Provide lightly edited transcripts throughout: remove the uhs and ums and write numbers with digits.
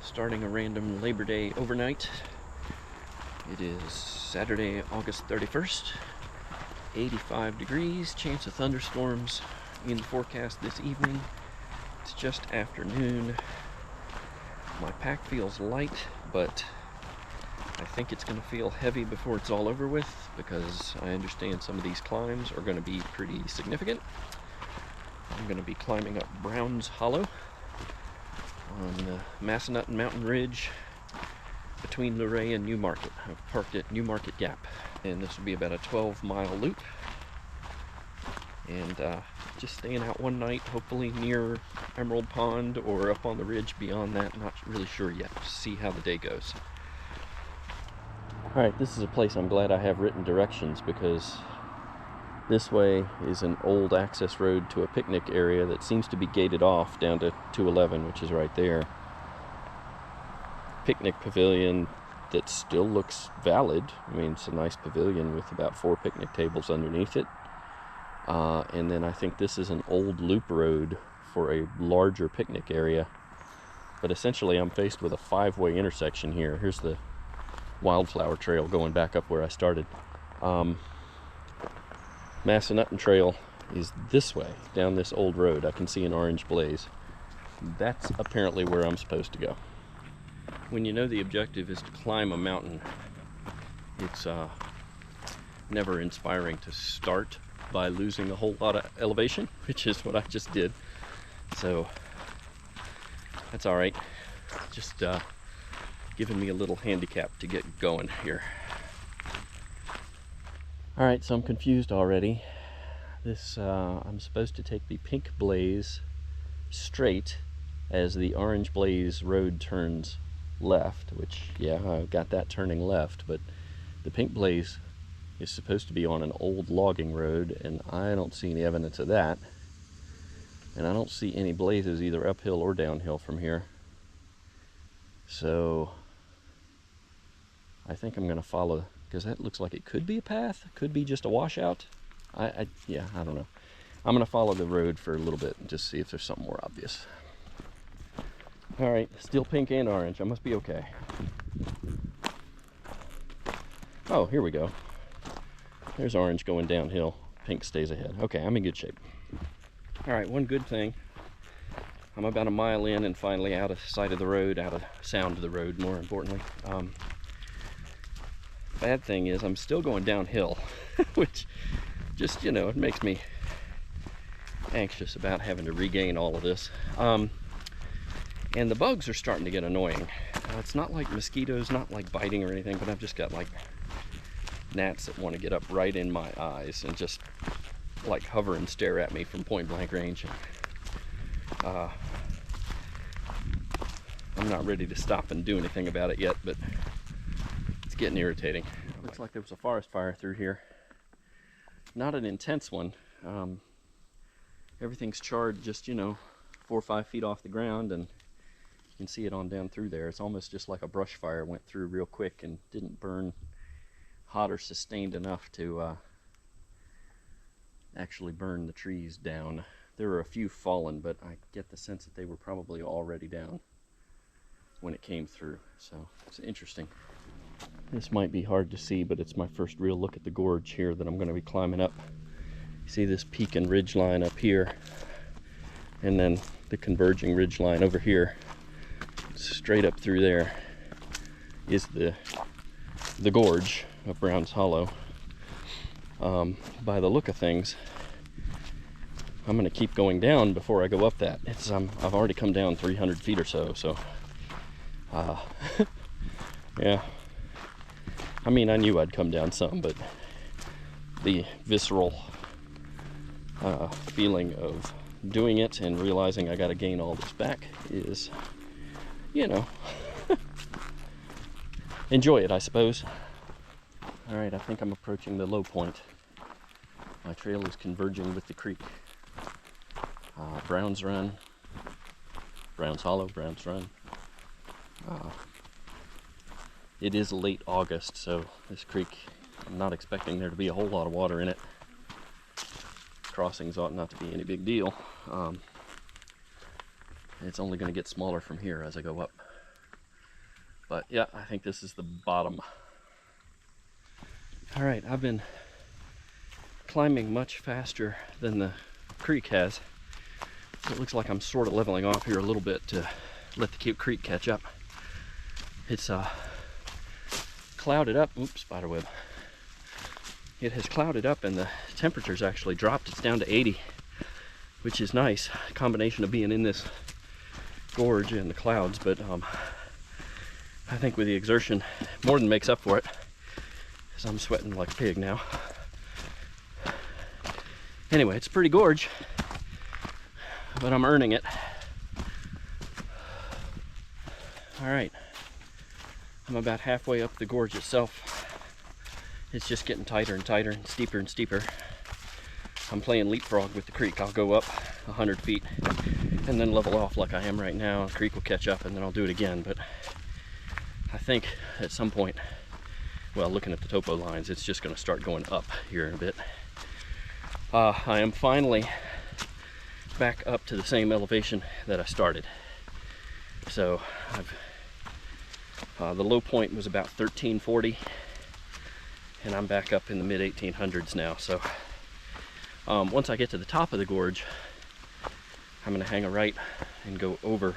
Starting a random Labor Day overnight. It is Saturday, August 31st. 85 degrees, chance of thunderstorms in the forecast this evening. It's just afternoon. My pack feels light, but I think it's going to feel heavy before it's all over with, because I understand some of these climbs are going to be pretty significant. I'm going to be climbing up Browns Hollow on the Massanutten Mountain ridge between Luray and New Market. I've parked at New Market Gap, and this will be about a 12-mile loop. And just staying out one night, hopefully near Emerald Pond or up on the ridge beyond that. Not really sure yet. See how the day goes. Alright, this is a place I'm glad I have written directions, because this way is an old access road to a picnic area that seems to be gated off down to 211, which is right there. Picnic pavilion that still looks valid. I mean, it's a nice pavilion with about 4 picnic tables underneath it. And then I think this is an old loop road for a larger picnic area. But essentially I'm faced with a 5-way intersection here. Here's the wildflower trail going back up where I started. Massanutten Trail is this way, down this old road. I can see an orange blaze. That's apparently where I'm supposed to go. When you know the objective is to climb a mountain, it's never inspiring to start by losing a whole lot of elevation, which is what I just did. So that's all right. Just giving me a little handicap to get going here. All right, so I'm confused already. This I'm supposed to take the pink blaze straight as the orange blaze road turns left, which, yeah, I've got that turning left, but the pink blaze is supposed to be on an old logging road, and I don't see any evidence of that. And I don't see any blazes either uphill or downhill from here. So I think I'm going to follow, because that looks like it could be a path, could be just a washout. Yeah, I don't know. I'm going to follow the road for a little bit and just see if there's something more obvious. All right, still pink and orange. I must be okay. Oh, here we go. There's orange going downhill. Pink stays ahead. Okay, I'm in good shape. All right, one good thing. I'm about a mile in and finally out of sight of the road, out of sound of the road, more importantly. Bad thing is I'm still going downhill, which just, you know, it makes me anxious about having to regain all of this. And the bugs are starting to get annoying. It's not like mosquitoes, not like biting or anything, but I've just got like gnats that want to get up right in my eyes and just like hover and stare at me from point blank range. And, I'm not ready to stop and do anything about it yet, but it's getting irritating. Looks like there was a forest fire through here. Not an intense one. Everything's charred just, you know, 4 or 5 feet off the ground, and you can see it on down through there. It's almost just like a brush fire went through real quick and didn't burn hot or sustained enough to actually burn the trees down. There were a few fallen, but I get the sense that they were probably already down when it came through. So it's interesting. This might be hard to see, but it's my first real look at the gorge here that I'm going to be climbing up. You see this peak and ridge line up here, and then the converging ridge line over here. Straight up through there is the gorge of Browns Hollow. By the look of things, I'm going to keep going down before I go up that. I've already come down 300 feet or so. Yeah. I mean, I knew I'd come down some, but the visceral feeling of doing it and realizing I got to gain all this back is, you know, enjoy it, I suppose. All right, I think I'm approaching the low point. My trail is converging with the creek. Browns Run, Browns Hollow, Browns Run. It is late August, so this creek, I'm not expecting there to be a whole lot of water in it. Crossings ought not to be any big deal. It's only going to get smaller from here as I go up. But yeah, I think this is the bottom. All right, I've been climbing much faster than the creek has. It looks like I'm sort of leveling off here a little bit to let the creek catch up. It's clouded up. Oops, spider web. It has clouded up and the temperature's actually dropped. It's down to 80, which is nice. A combination of being in this gorge and the clouds, but I think with the exertion, more than makes up for it, because I'm sweating like a pig now. Anyway, it's a pretty gorge, but I'm earning it. All right, I'm about halfway up the gorge itself. It's just getting tighter and tighter and steeper. I'm playing leapfrog with the creek. I'll go up 100 feet and then level off like I am right now. The creek will catch up and then I'll do it again. But I think at some point, well, looking at the topo lines, it's just going to start going up here in a bit. I am finally back up to the same elevation that I started. So the low point was about 1340, and I'm back up in the mid 1800s now. So once I get to the top of the gorge, I'm going to hang a right and go over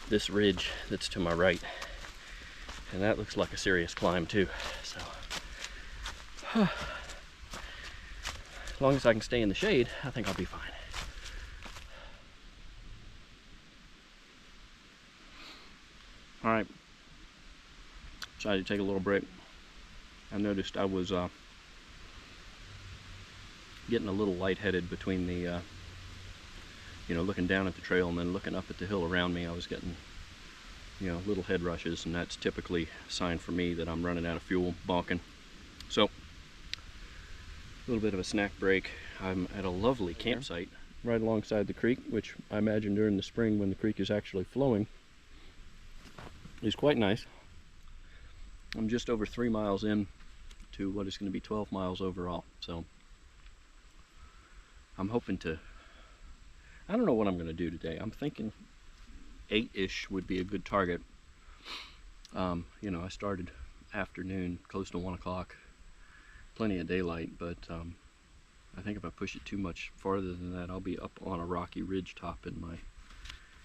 this ridge that's to my right, and that looks like a serious climb too. So as long as I can stay in the shade, I think I'll be fine. All right, decided to take a little break. I noticed I was getting a little lightheaded between the looking down at the trail and then looking up at the hill around me. I was getting little head rushes, and that's typically a sign for me that I'm running out of fuel, bonking. So a little bit of a snack break. I'm at a lovely campsite right alongside the creek, which I imagine during the spring when the creek is actually flowing is quite nice. I'm just over 3 miles in to what is going to be 12 miles overall. So I'm hoping to, I don't know what I'm going to do today. I'm thinking 8-ish would be a good target. I started afternoon, close to 1 o'clock, plenty of daylight, but I think if I push it too much farther than that, I'll be up on a rocky ridge top and my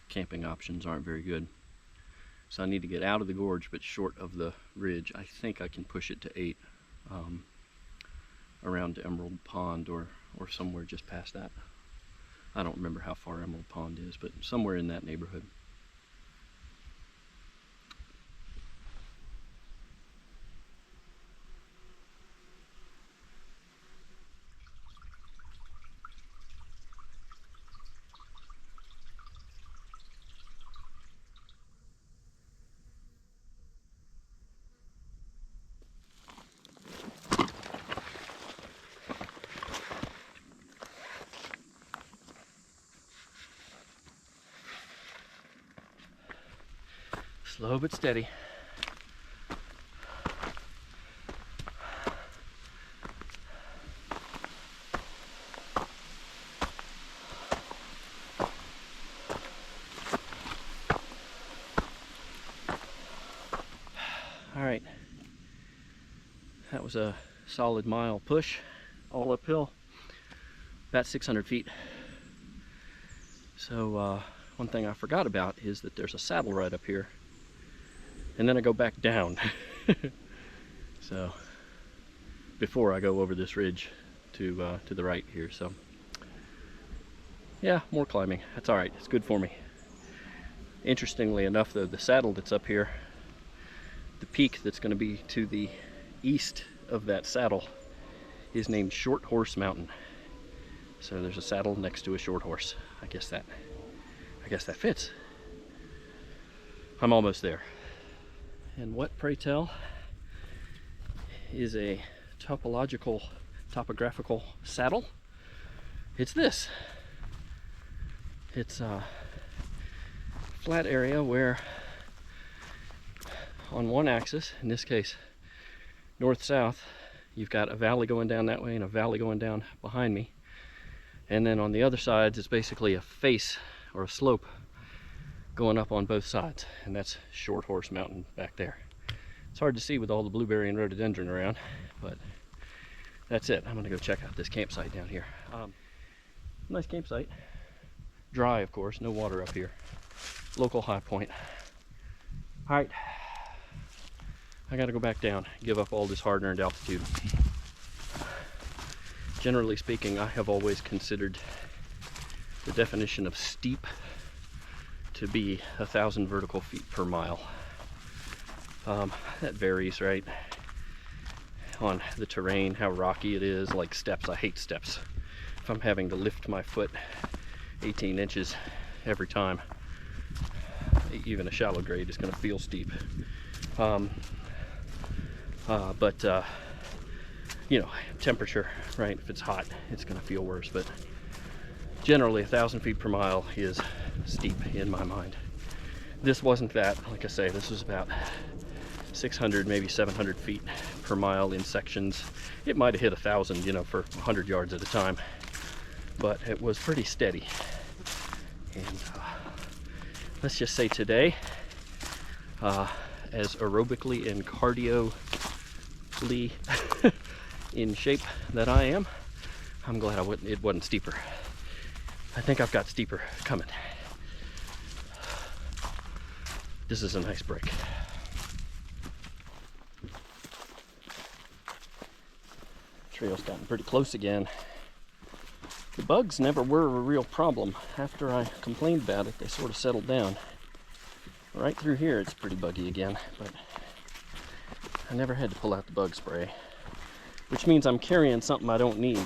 camping options aren't very good. So I need to get out of the gorge, but short of the ridge. I think I can push it to 8 around Emerald Pond or somewhere just past that. I don't remember how far Emerald Pond is, but somewhere in that neighborhood. Slow but steady. All right, that was a solid mile push, all uphill, about 600 feet. So one thing I forgot about is that there's a saddle right up here, and then I go back down. So before I go over this ridge to the right here. So yeah, more climbing. That's all right. It's good for me. Interestingly enough, though, the saddle that's up here, the peak that's going to be to the east of that saddle is named Short Horse Mountain. So there's a saddle next to a short horse. I guess that fits. I'm almost there. And what, pray tell, is a topographical saddle? It's this. It's a flat area where on one axis, in this case north-south, you've got a valley going down that way and a valley going down behind me. And then on the other sides, it's basically a face or a slope going up on both sides, and that's Short Horse Mountain back there. It's hard to see with all the blueberry and rhododendron around, but that's it. I'm gonna go check out this campsite down here. Nice campsite. Dry, of course, no water up here. Local high point. All right, I gotta go back down, give up all this hard-earned altitude. Generally speaking, I have always considered the definition of steep to be 1,000 vertical feet per mile. That varies, right? On the terrain, how rocky it is, like steps. I hate steps. If I'm having to lift my foot 18 inches every time, even a shallow grade is going to feel steep. You know, temperature, right? If it's hot, it's going to feel worse. But generally, 1,000 feet per mile is steep in my mind. This wasn't that. Like I say, this was about 600, maybe 700 feet per mile in sections. It might have hit 1,000, you know, for 100 yards at a time, but it was pretty steady. And let's just say today, as aerobically and cardio-ly in shape that I am, I'm glad it wasn't steeper. I think I've got steeper coming. This is a nice break. Trail's gotten pretty close again. The bugs never were a real problem. After I complained about it, they sort of settled down. Right through here it's pretty buggy again, but I never had to pull out the bug spray, which means I'm carrying something I don't need.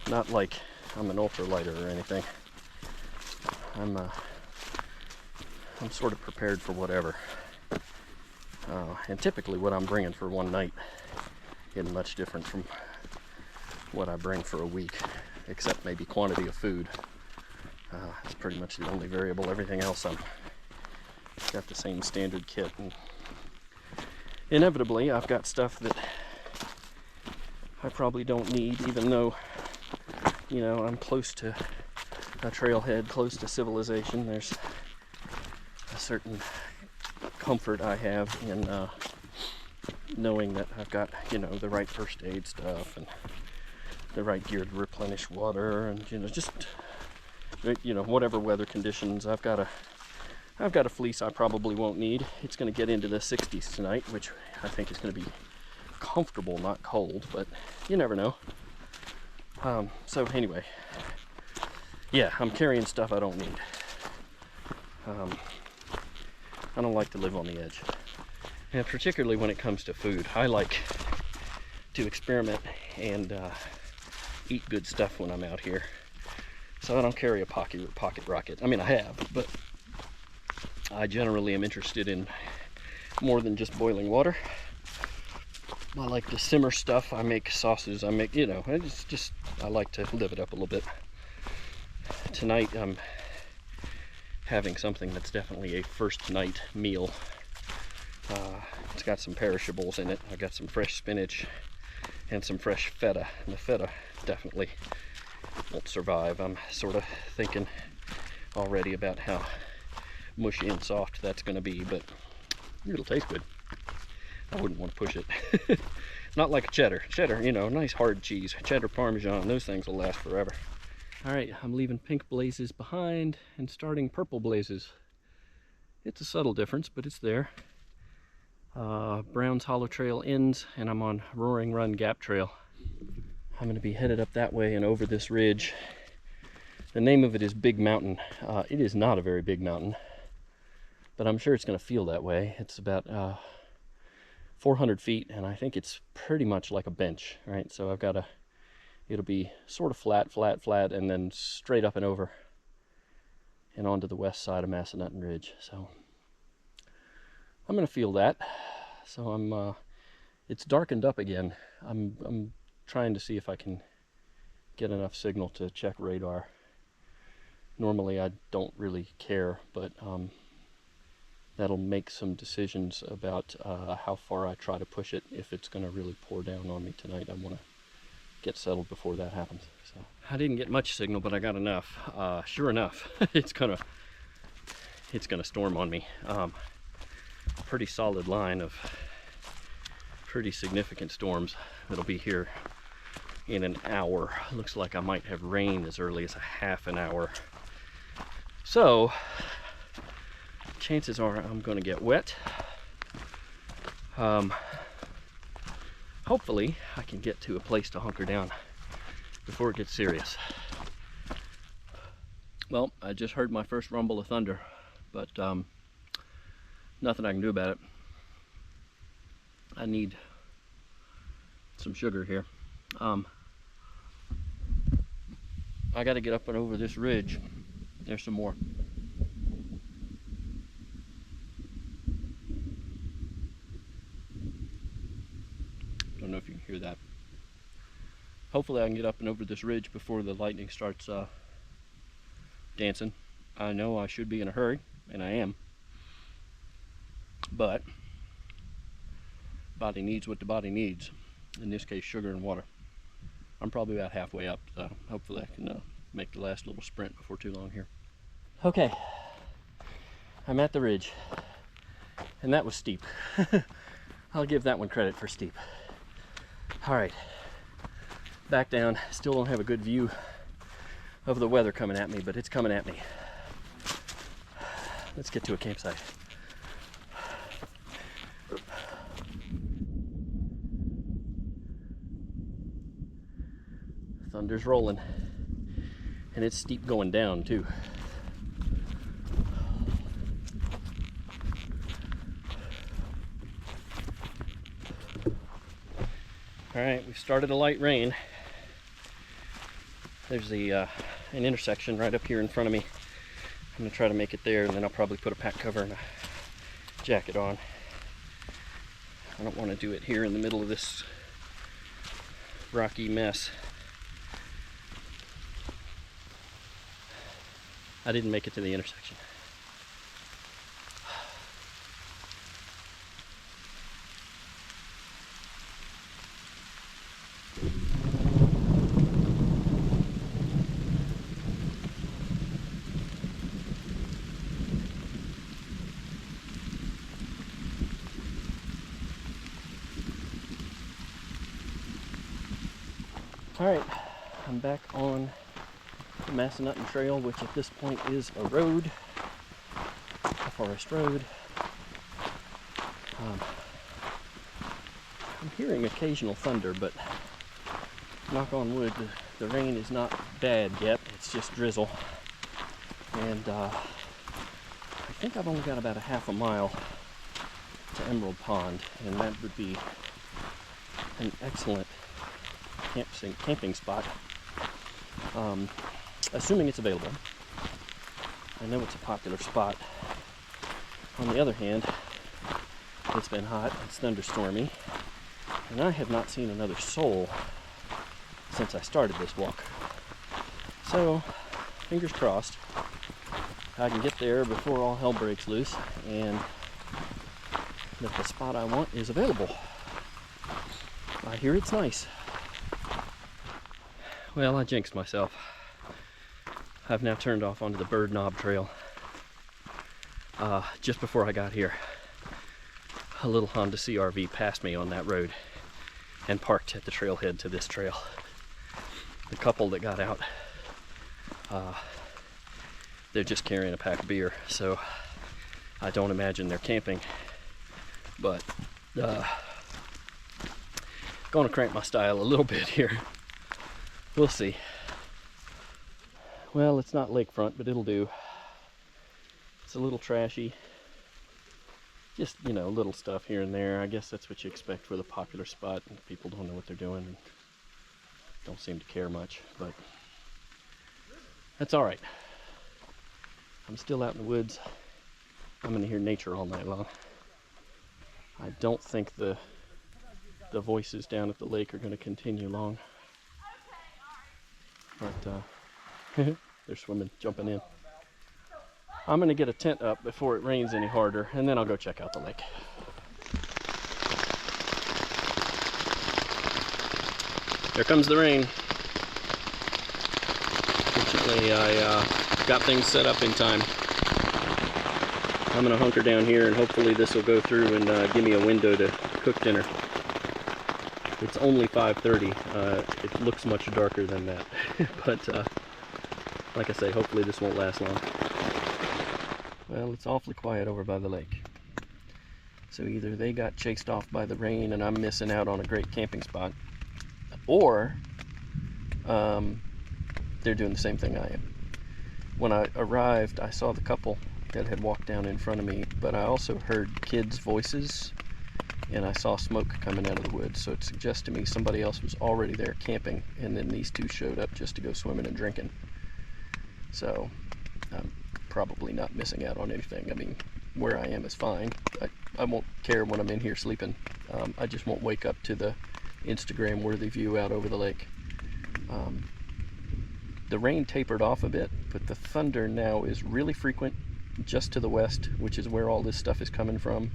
Not like I'm an ultralighter or anything. I'm sort of prepared for whatever. And typically what I'm bringing for one night isn't much different from what I bring for a week, except maybe quantity of food. It's pretty much the only variable. Everything else I'm got the same standard kit, and inevitably I've got stuff that I probably don't need, even though, you know, I'm close to a trailhead, close to civilization. There's a certain comfort I have in knowing that I've got, you know, the right first aid stuff and the right gear to replenish water, and, you know, just, you know, whatever weather conditions. I've got a fleece I probably won't need. It's going to get into the 60s tonight, which I think is going to be comfortable, not cold, but you never know. So anyway, yeah, I'm carrying stuff I don't need. I don't like to live on the edge, and particularly when it comes to food. I like to experiment and eat good stuff when I'm out here, so I don't carry a pocket rocket. I mean, I have, but I generally am interested in more than just boiling water. I like to simmer stuff. I make sauces. I make, you know, it's just, I like to live it up a little bit. Tonight I'm having something that's definitely a first night meal. It's got some perishables in it. I got some fresh spinach and some fresh feta, and the feta definitely won't survive. I'm sort of thinking already about how mushy and soft that's going to be, but it'll taste good. I wouldn't want to push it. Not like cheddar, you know, nice hard cheese. Cheddar, Parmesan, those things will last forever. All right, I'm leaving pink blazes behind and starting purple blazes. It's a subtle difference, but it's there. Brown's Hollow Trail ends, and I'm on Roaring Run Gap Trail. I'm going to be headed up that way and over this ridge. The name of it is Big Mountain. It is not a very big mountain, but I'm sure it's going to feel that way. It's about 400 feet, and I think it's pretty much like a bench, right? So I've got it'll be sort of flat, and then straight up and over and onto the west side of Massanutten Ridge. So I'm going to feel that. So it's darkened up again. I'm trying to see if I can get enough signal to check radar. Normally I don't really care, but that'll make some decisions about how far I try to push it. If it's going to really pour down on me tonight, I want to get settled before that happens. So I didn't get much signal, but I got enough. Sure enough, it's gonna it's going to storm on me. Pretty solid line of pretty significant storms that'll be here in an hour. Looks like I might have rain as early as a half an hour. So chances are I'm going to get wet. Hopefully I can get to a place to hunker down before it gets serious. Well, I just heard my first rumble of thunder, but nothing I can do about it. I need some sugar here. I got to get up and over this ridge. There's some more. Don't know if you can hear that. Hopefully I can get up and over this ridge before the lightning starts dancing. I know I should be in a hurry, and I am. But body needs what the body needs. In this case, sugar and water. I'm probably about halfway up, so hopefully I can make the last little sprint before too long here. Okay, I'm at the ridge, and that was steep. I'll give that one credit for steep. All right, back down. Still don't have a good view of the weather coming at me, but it's coming at me. Let's get to a campsite. Thunder's rolling, and it's steep going down too. All right, we've started a light rain. There's an intersection right up here in front of me. I'm gonna try to make it there, and then I'll probably put a pack cover and a jacket on. I don't want to do it here in the middle of this rocky mess. I didn't make it to the intersection. All right, I'm back on the Massanutten Trail, which at this point is a road, a forest road. I'm hearing occasional thunder, but knock on wood, the rain is not bad yet. It's just drizzle. And I think I've only got about a half a mile to Emerald Pond, and that would be an excellent camping spot, assuming it's available. I know it's a popular spot. On the other hand, it's been hot, it's thunderstormy, and I have not seen another soul since I started this walk. So, fingers crossed, I can get there before all hell breaks loose, and that the spot I want is available. I hear it's nice. Well, I jinxed myself. I've now turned off onto the Bird Knob Trail. Just before I got here, a little Honda CR-V passed me on that road and parked at the trailhead to this trail. The couple that got out, they're just carrying a pack of beer, so I don't imagine they're camping, but gonna crank my style a little bit here. We'll see. Well, it's not lakefront, but it'll do. It's a little trashy. Just, you know, little stuff here and there. I guess that's what you expect for the popular spot, and people don't know what they're doing and don't seem to care much, but that's all right. I'm still out in the woods. I'm gonna hear nature all night long. I don't think the voices down at the lake are gonna continue long. But they're swimming, jumping in. I'm gonna get a tent up before it rains any harder, and then I'll go check out the lake. Here comes the rain. Fortunately, I got things set up in time. I'm gonna hunker down here and hopefully this will go through and give me a window to cook dinner. It's only 5:30. It looks much darker than that, but like I say, hopefully this won't last long. Well, it's awfully quiet over by the lake. So either they got chased off by the rain and I'm missing out on a great camping spot, or they're doing the same thing I am. When I arrived, I saw the couple that had walked down in front of me, but I also heard kids' voices and I saw smoke coming out of the woods, so it suggests to me somebody else was already there camping, and then these two showed up just to go swimming and drinking. So I'm probably not missing out on anything. I mean, where I am is fine. I won't care when I'm in here sleeping. I just won't wake up to the Instagram worthy view out over the lake. The rain tapered off a bit, but the thunder now is really frequent just to the west, which is where all this stuff is coming from.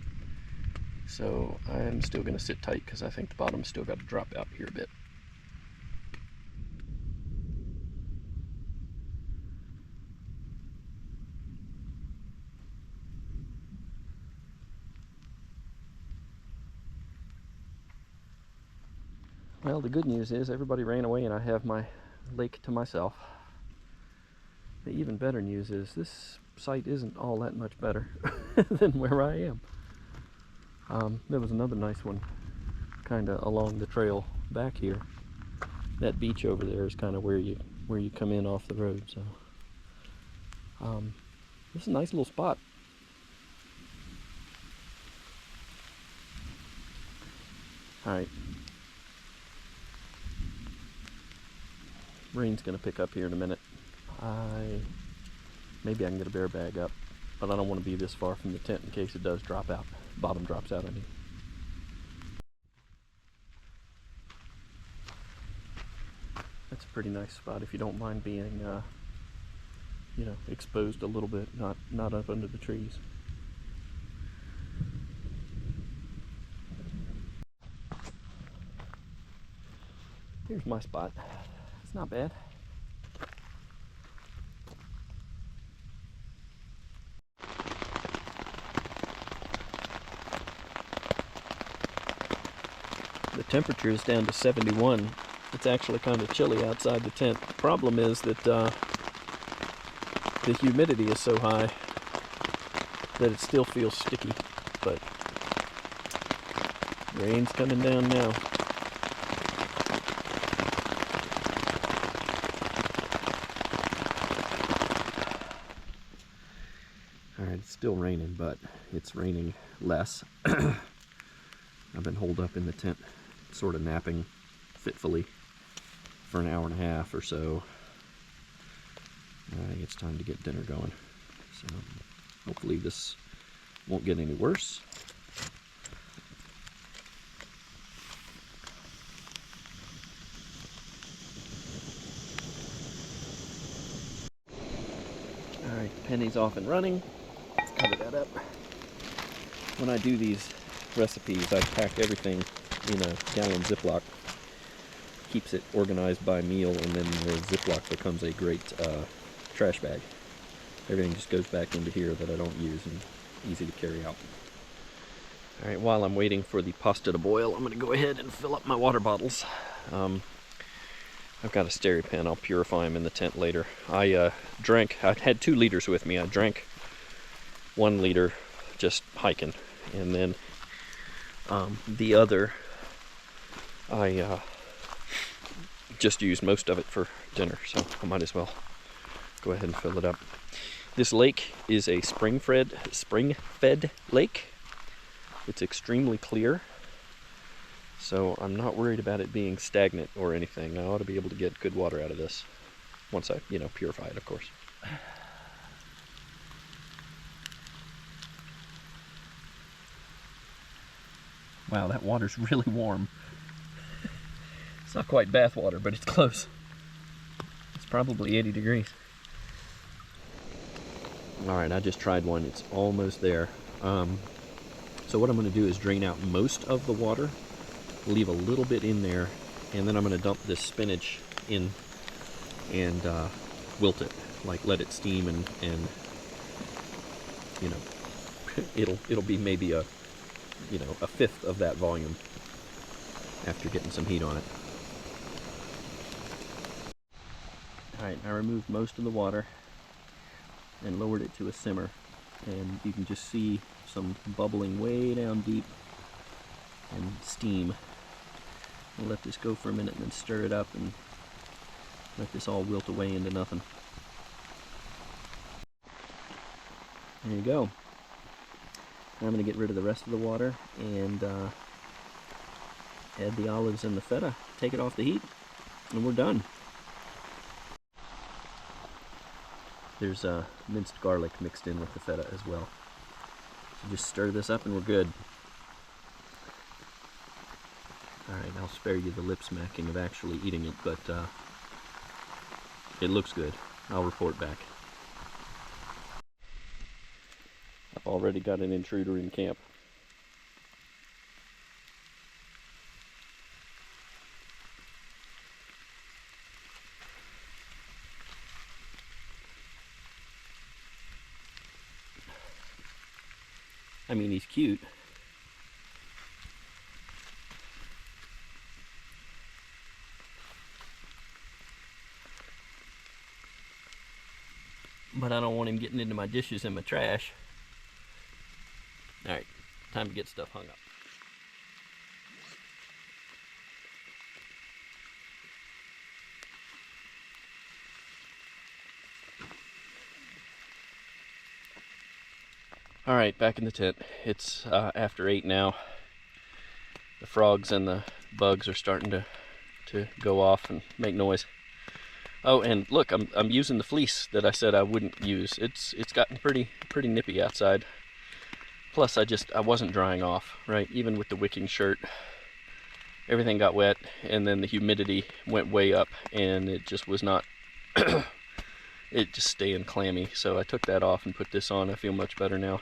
So I'm still going to sit tight because I think the bottom's still got to drop out here a bit. Well, the good news is everybody ran away and I have my lake to myself. The even better news is this site isn't all that much better than where I am. There was another nice one kind of along the trail back here. That beach over there is kind of where you come in off the road. So this is a nice little spot. All right. Rain's gonna pick up here in a minute. Maybe I can get a bear bag up, but I don't want to be this far from the tent in case it does drop out. Bottom drops out, I mean. That's a pretty nice spot if you don't mind being, you know, exposed a little bit, not up under the trees. Here's my spot. It's not bad. The temperature is down to 71. It's actually kind of chilly outside the tent. The problem is that the humidity is so high that it still feels sticky, but rain's coming down now. Alright, it's still raining, but it's raining less. I've been holed up in the tent, sort of napping fitfully for an hour and a half or so. I think it's time to get dinner going. So hopefully this won't get any worse. Alright, Penny's off and running. Let's cover that up. When I do these recipes, I pack everything in a gallon Ziploc. Keeps it organized by meal, and then the Ziploc becomes a great trash bag. Everything just goes back into here that I don't use and easy to carry out. Alright, while I'm waiting for the pasta to boil, I'm going to go ahead and fill up my water bottles. I've got a SteriPen. I'll purify them in the tent later. I had 2 liters with me. I drank 1 liter just hiking, and then the other I just used most of it for dinner, so I might as well go ahead and fill it up. This lake is a spring-fed lake. It's extremely clear, so I'm not worried about it being stagnant or anything. I ought to be able to get good water out of this once I, purify it, of course. Wow, that water's really warm. It's not quite bath water, but it's close. It's probably 80 degrees. Alright, I just tried one. It's almost there. So what I'm going to do is drain out most of the water, leave a little bit in there, and then I'm going to dump this spinach in and wilt it. Like, let it steam and it'll be maybe a fifth of that volume after getting some heat on it. Alright, I removed most of the water and lowered it to a simmer, and you can just see some bubbling way down deep and steam. I'll let this go for a minute and then stir it up and let this all wilt away into nothing. There you go. Now I'm going to get rid of the rest of the water and add the olives and the feta, take it off the heat, and we're done. There's minced garlic mixed in with the feta as well. So just stir this up and we're good. Alright, I'll spare you the lip smacking of actually eating it, but it looks good. I'll report back. I've already got an intruder in camp. I mean, he's cute. But I don't want him getting into my dishes and my trash. Alright, time to get stuff hung up. Alright, back in the tent. It's after 8 now. The frogs and the bugs are starting to go off and make noise. Oh, and look, I'm using the fleece that I said I wouldn't use. It's gotten pretty nippy outside. Plus I wasn't drying off, right? Even with the wicking shirt, everything got wet, and then the humidity went way up, and it just was not it just staying clammy. So I took that off and put this on. I feel much better now.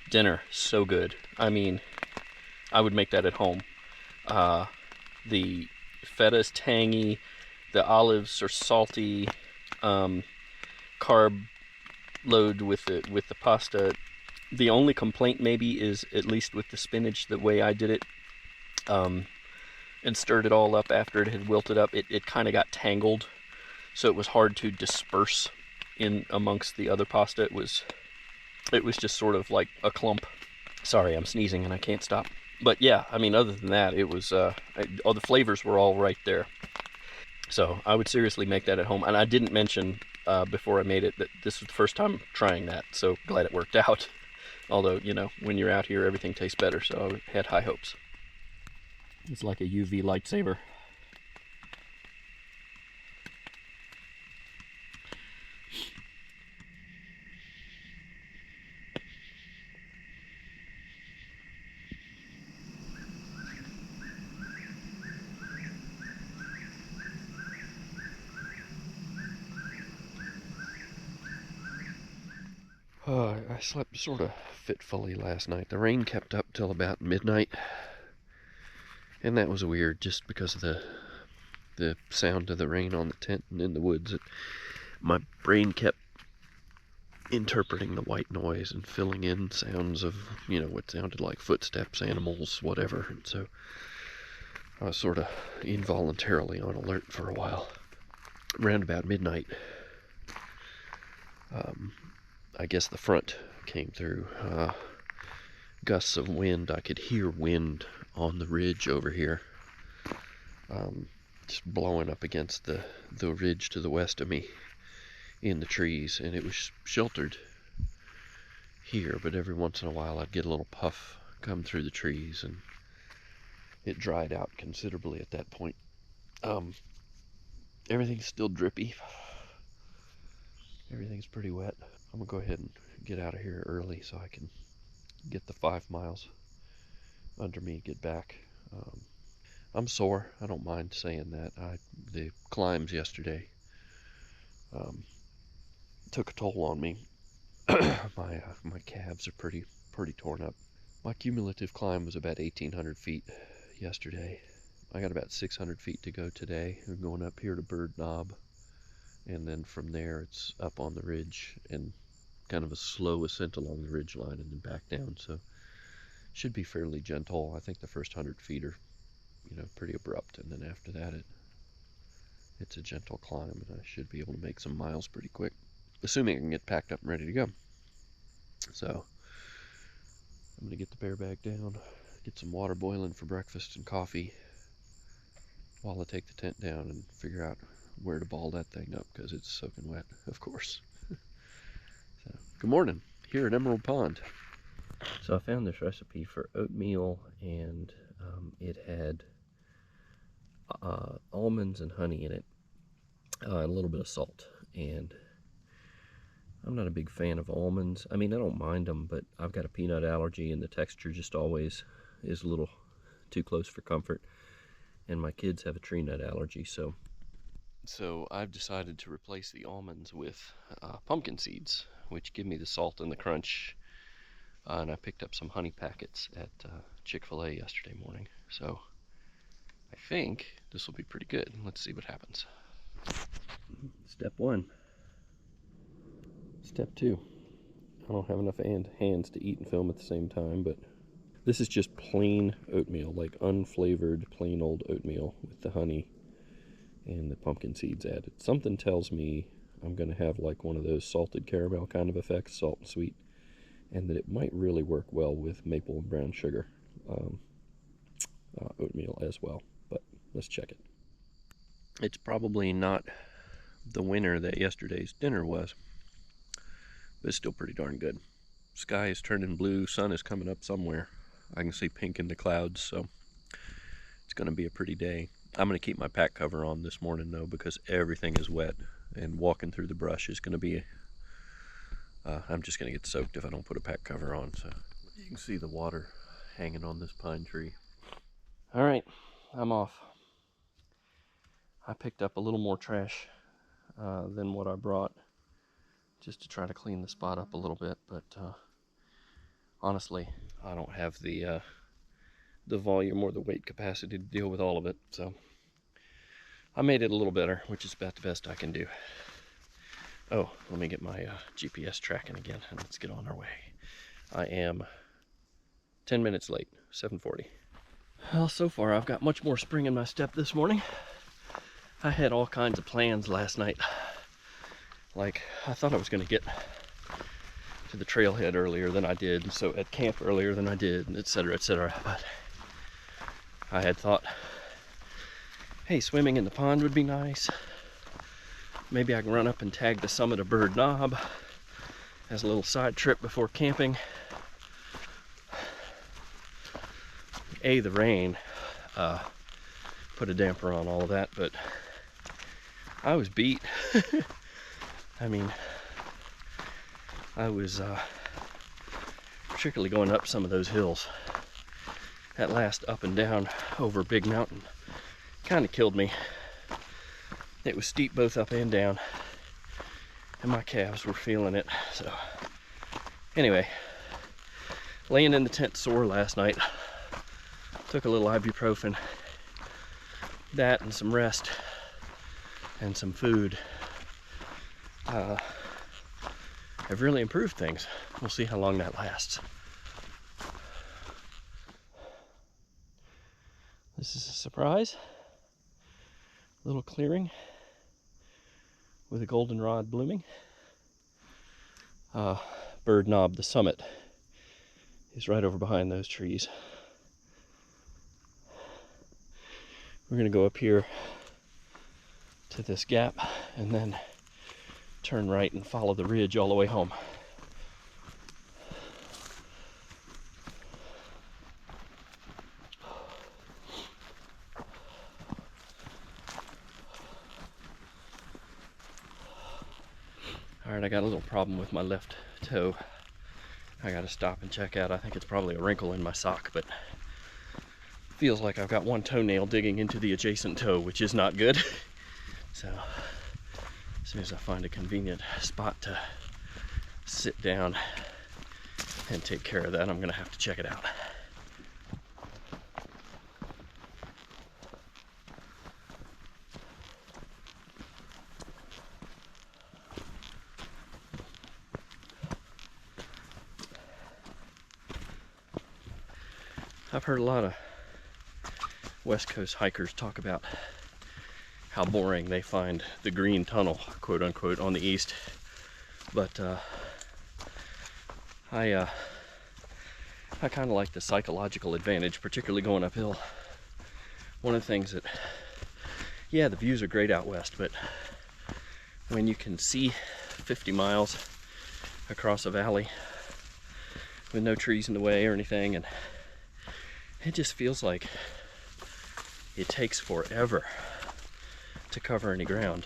Dinner, so good. I mean, I would make that at home. The feta's tangy, the olives are salty, carb load with the pasta. The only complaint maybe is, at least with the spinach, the way I did it, and stirred it all up after it had wilted up, it kind of got tangled. So it was hard to disperse in amongst the other pasta. It was just sort of like a clump. Sorry, I'm sneezing and I can't stop. But yeah, I mean, other than that, it was all the flavors were all right there. So I would seriously make that at home. And I didn't mention before I made it that this was the first time trying that. So glad it worked out. Although, you know, when you're out here, everything tastes better. So I had high hopes. It's like a UV lightsaber. I slept sort of fitfully last night. The rain kept up till about midnight, and that was weird just because of the sound of the rain on the tent and in the woods. My brain kept interpreting the white noise and filling in sounds of, you know, what sounded like footsteps, animals, whatever. And so I was sort of involuntarily on alert for a while. Around about midnight, I guess the front came through. Gusts of wind. I could hear wind on the ridge over here, just blowing up against the ridge to the west of me in the trees, and it was sheltered here, but every once in a while I'd get a little puff come through the trees, and it dried out considerably at that point. Everything's still drippy. Everything's pretty wet. I'm gonna go ahead and get out of here early so I can get the 5 miles under me, get back. I'm sore. I don't mind saying that. The climbs yesterday took a toll on me. My calves are pretty torn up. My cumulative climb was about 1,800 feet yesterday. I got about 600 feet to go today. I'm going up here to Bird Knob, and then from there it's up on the ridge and kind of a slow ascent along the ridge line and then back down, so should be fairly gentle. I think the first 100 feet are, pretty abrupt, and then after that it's a gentle climb, and I should be able to make some miles pretty quick, assuming I can get packed up and ready to go. So I'm gonna get the bear bag down, get some water boiling for breakfast and coffee while I take the tent down and figure out where to ball that thing up, because it's soaking wet, of course. So, good morning, here at Emerald Pond. So I found this recipe for oatmeal, and it had almonds and honey in it, and a little bit of salt. And I'm not a big fan of almonds. I mean, I don't mind them, but I've got a peanut allergy, and the texture just always is a little too close for comfort. And my kids have a tree nut allergy, so I've decided to replace the almonds with pumpkin seeds, which give me the salt and the crunch. And I picked up some honey packets at Chick-fil-A yesterday morning, so I think this will be pretty good. Let's see what happens. Step 1. Step 2. I don't have enough hands to eat and film at the same time, but this is just plain oatmeal, like unflavored plain old oatmeal with the honey and the pumpkin seeds added. Something tells me I'm going to have like one of those salted caramel kind of effects, salt and sweet, and that it might really work well with maple and brown sugar oatmeal as well. But let's check it. It's probably not the winner that yesterday's dinner was, but it's still pretty darn good. Sky is turning blue, sun is coming up somewhere. I can see pink in the clouds, so it's going to be a pretty day. I'm going to keep my pack cover on this morning, though, because everything is wet, and walking through the brush is going to be, I'm just going to get soaked if I don't put a pack cover on. So you can see the water hanging on this pine tree. All right, I'm off. I picked up a little more trash than what I brought, just to try to clean the spot up a little bit, but honestly, I don't have the volume or the weight capacity to deal with all of it, so I made it a little better, which is about the best I can do. Oh, let me get my GPS tracking again, and let's get on our way. I am 10 minutes late, 7:40. Well, so far I've got much more spring in my step this morning. I had all kinds of plans last night. Like, I thought I was going to get to the trailhead earlier than I did, and so at camp earlier than I did, and etc., etc. But I had thought, hey, swimming in the pond would be nice. Maybe I can run up and tag the summit of Bird Knob as a little side trip before camping. The rain put a damper on all of that, but I was beat. I mean, I was particularly going up some of those hills. That last up and down over Big Mountain kind of killed me. It was steep both up and down, and my calves were feeling it. So anyway, laying in the tent sore last night. Took a little ibuprofen. That and some rest and some food have really improved things. We'll see how long that lasts. This is a surprise. Little clearing with a goldenrod blooming. Bird Knob, the summit, is right over behind those trees. We're going to go up here to this gap and then turn right and follow the ridge all the way home. Alright, I got a little problem with my left toe. I got to stop and check out. I think it's probably a wrinkle in my sock, but feels like I've got one toenail digging into the adjacent toe, which is not good. So as soon as I find a convenient spot to sit down and take care of that, I'm gonna have to check it out. I've heard a lot of West Coast hikers talk about how boring they find the green tunnel, quote unquote, on the east. But I kind of like the psychological advantage, particularly going uphill. One of the things that, yeah, the views are great out west, but when you can see 50 miles across a valley with no trees in the way or anything, and it just feels like it takes forever to cover any ground.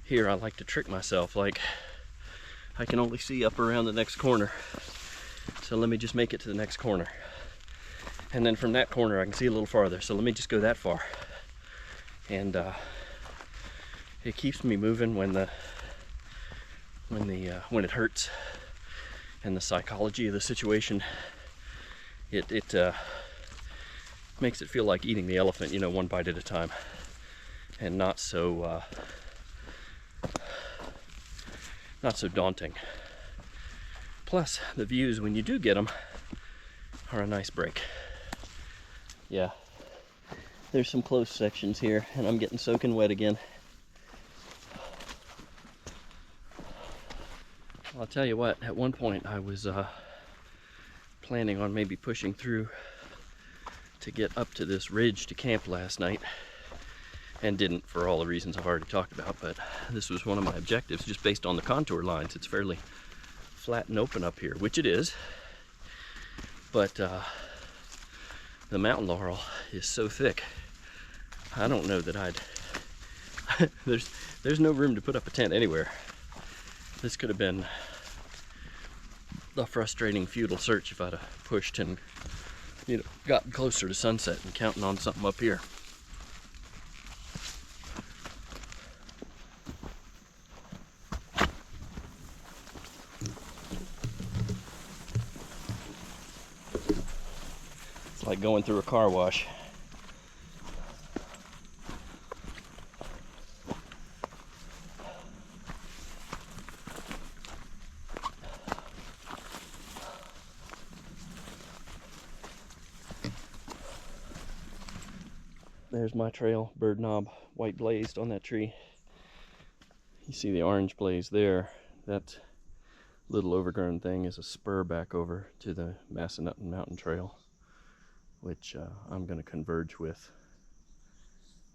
Here I like to trick myself, like I can only see up around the next corner, so let me just make it to the next corner, and then from that corner I can see a little farther, so let me just go that far. And it keeps me moving when it hurts, and the psychology of the situation, it makes it feel like eating the elephant, you know, one bite at a time, and not so daunting. Plus, the views, when you do get them, are a nice break. Yeah, there's some close sections here, and I'm getting soaking wet again. I'll tell you what, at one point I was planning on maybe pushing through to get up to this ridge to camp last night, and didn't for all the reasons I've already talked about, but this was one of my objectives just based on the contour lines. It's fairly flat and open up here, which it is, but the mountain laurel is so thick, I don't know that I'd there's no room to put up a tent anywhere. This could have been a frustrating, futile search if I'd have pushed and, you know, gotten closer to sunset and counting on something up here. It's like going through a car wash. There's my trail, bird knob, white blazed on that tree. You see the orange blaze there. That little overgrown thing is a spur back over to the Massanutten Mountain Trail, which I'm going to converge with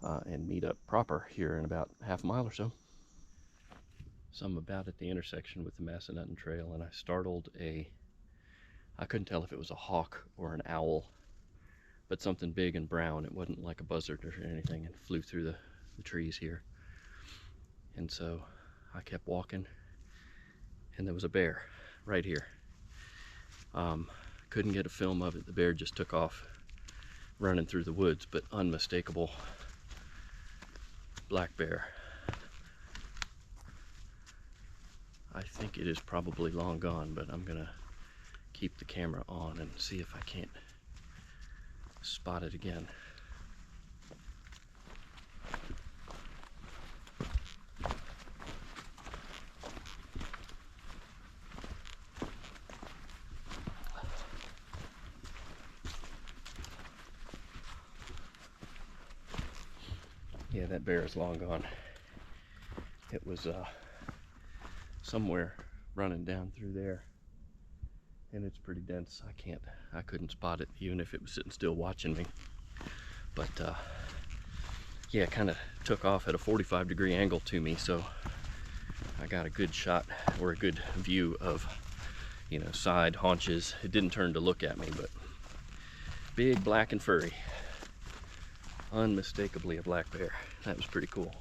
and meet up proper here in about half a mile or so. So I'm about at the intersection with the Massanutten Trail, and I startled I couldn't tell if it was a hawk or an owl, but something big and brown. It wasn't like a buzzard or anything, and flew through the trees here. And so I kept walking, and there was a bear right here. Couldn't get a film of it. The bear just took off running through the woods, but unmistakable black bear. I think it is probably long gone, but I'm gonna keep the camera on and see if I can't spot it again. Yeah, that bear is long gone. It was somewhere running down through there, and it's pretty dense. I couldn't spot it even if it was sitting still watching me. But yeah, it kind of took off at a 45-degree angle to me, so I got a good shot, or a good view of, you know, side haunches. It didn't turn to look at me, but big, black and furry, unmistakably a black bear. That was pretty cool.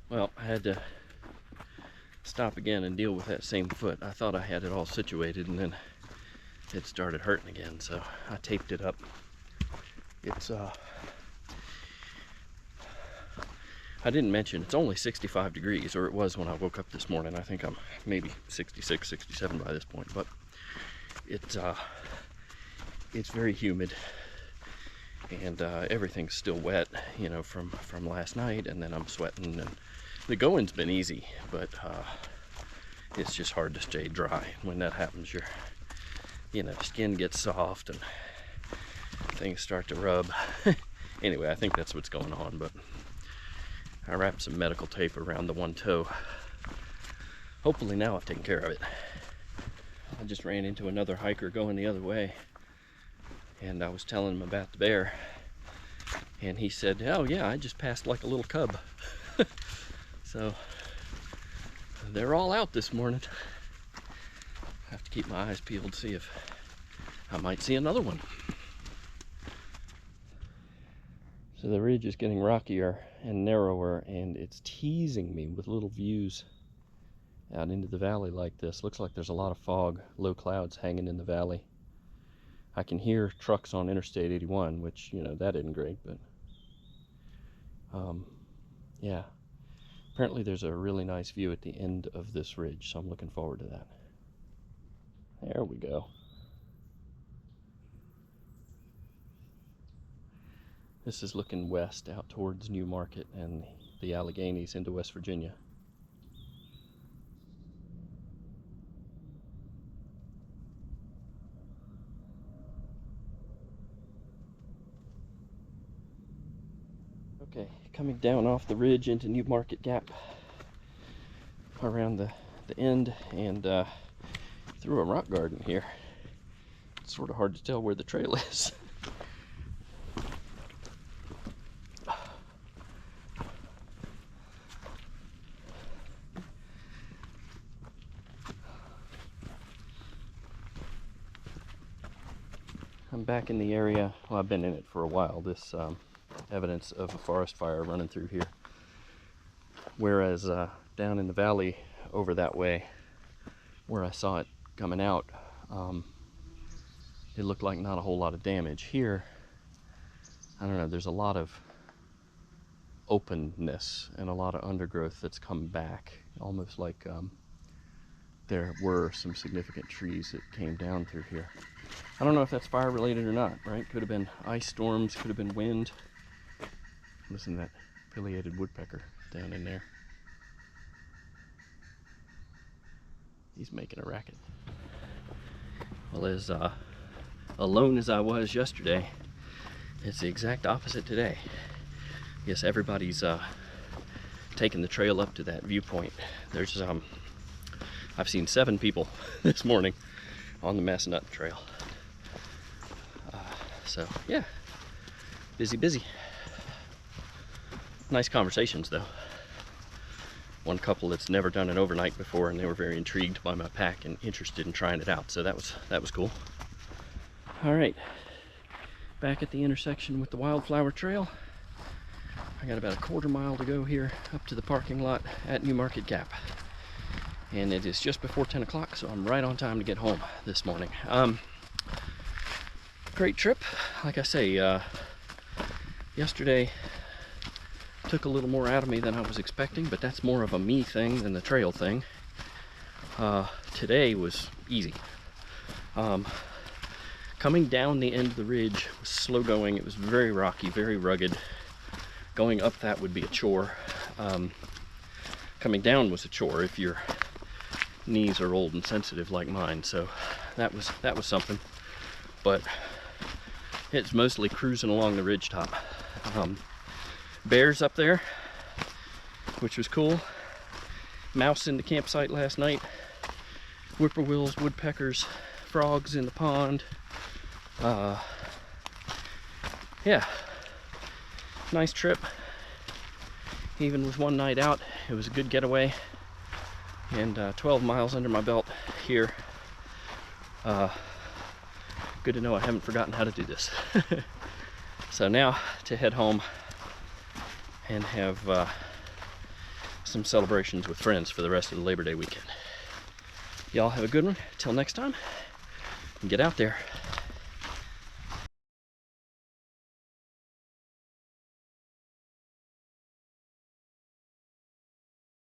Well, I had to stop again and deal with that same foot. I thought I had it all situated, and then it started hurting again, so I taped it up. It's I didn't mention, it's only 65 degrees, or it was when I woke up this morning. I think I'm maybe 66, 67 by this point, but it's very humid, and everything's still wet, you know, from last night, and then I'm sweating, and the going's been easy, but it's just hard to stay dry. When that happens, your skin gets soft and things start to rub. Anyway, I think that's what's going on, but I wrapped some medical tape around the one toe. Hopefully now I've taken care of it. I just ran into another hiker going the other way, and I was telling him about the bear, and he said, oh yeah, I just passed like a little cub. So they're all out this morning. I have to keep my eyes peeled to see if I might see another one. So the ridge is getting rockier and narrower, and it's teasing me with little views out into the valley like this. Looks like there's a lot of fog, low clouds hanging in the valley. I can hear trucks on Interstate 81, which, that isn't great, but yeah. Apparently there's a really nice view at the end of this ridge, so I'm looking forward to that. There we go. This is looking west out towards New Market and the Alleghenies into West Virginia. Okay, coming down off the ridge into New Market Gap around the end, and through a rock garden here. It's sort of hard to tell where the trail is. I'm back in the area. Well, I've been in it for a while. This evidence of a forest fire running through here. Whereas down in the valley over that way, where I saw it coming out, it looked like not a whole lot of damage. Here, I don't know, there's a lot of openness and a lot of undergrowth that's come back, almost like there were some significant trees that came down through here. I don't know if that's fire related or not, right? Could have been ice storms, could have been wind. Listen to that pileated woodpecker down in there. He's making a racket. Well, as alone as I was yesterday, it's the exact opposite today. I guess everybody's taking the trail up to that viewpoint. There's I've seen 7 people this morning on the Massanutten Trail. So yeah, busy. Nice conversations though. One couple that's never done an overnight before, and they were very intrigued by my pack and interested in trying it out. So that was cool. All right, back at the intersection with the Wildflower Trail. I got about a quarter mile to go here up to the parking lot at New Market Gap. And it is just before 10 o'clock, so I'm right on time to get home this morning. Great trip. Like I say, yesterday took a little more out of me than I was expecting, but that's more of a me thing than the trail thing. Today was easy. Coming down the end of the ridge was slow going. It was very rocky, very rugged. Going up that would be a chore. Coming down was a chore if your knees are old and sensitive like mine, so that was something. But it's mostly cruising along the ridge top. Bears up there, which was cool. Mouse in the campsite last night. Whippoorwills, woodpeckers, frogs in the pond. Yeah, nice trip. Even with one night out, it was a good getaway. And 12 miles under my belt here. Good to know I haven't forgotten how to do this. So now to head home and have some celebrations with friends for the rest of the Labor Day weekend. Y'all have a good one. Till next time, get out there.